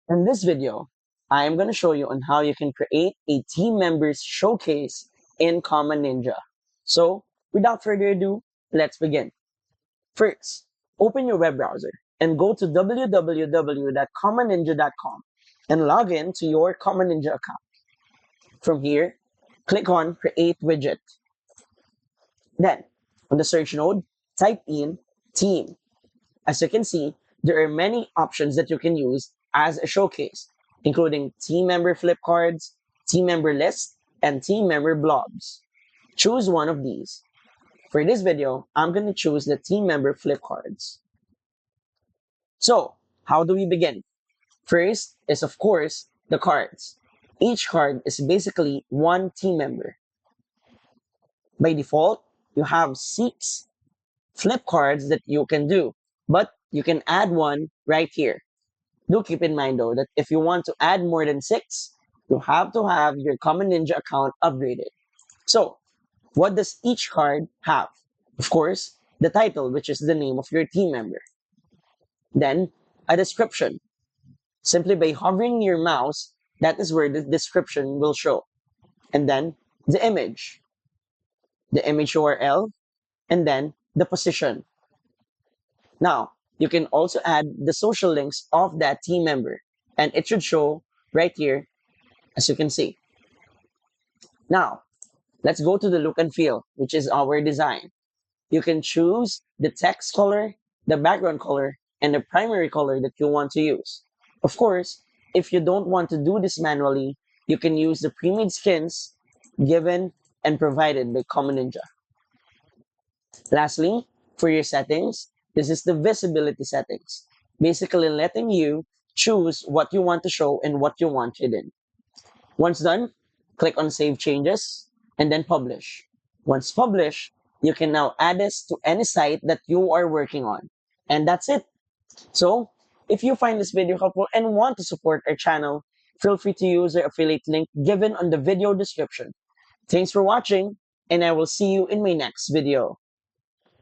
In this video, I am going to show you on how you can create a team members showcase in CommonNinja. So, without further ado, let's begin. First, open your web browser and go to www.commonninja.com and log in to your CommonNinja account. From here, click on Create Widget. Then, on the search node, type in Team. As you can see, there are many options that you can use as a showcase, including team member flip cards, team member list, and team member blobs. Choose one of these. For this video, I'm going to choose the team member flip cards. So, how do we begin? First is, of course, the cards. Each card is basically one team member. By default, you have 6 flip cards that you can do, but you can add one right here. Do keep in mind though that if you want to add more than 6, you have to have your CommonNinja account upgraded. So, what does each card have? Of course, the title, which is the name of your team member. Then, a description. Simply by hovering your mouse, that is where the description will show. And then, the image URL, and then the position. Now, you can also add the social links of that team member, and it should show right here, as you can see. Now, let's go to the look and feel, which is our design. You can choose the text color, the background color, and the primary color that you want to use. Of course, if you don't want to do this manually, you can use the pre-made skins given and provided by CommonNinja. Lastly, for your settings, this is the visibility settings, basically letting you choose what you want to show and what you want hidden. Once done, click on Save Changes and then Publish. Once published, you can now add this to any site that you are working on. And that's it. So, if you find this video helpful and want to support our channel, feel free to use the affiliate link given on the video description. Thanks for watching, and I will see you in my next video.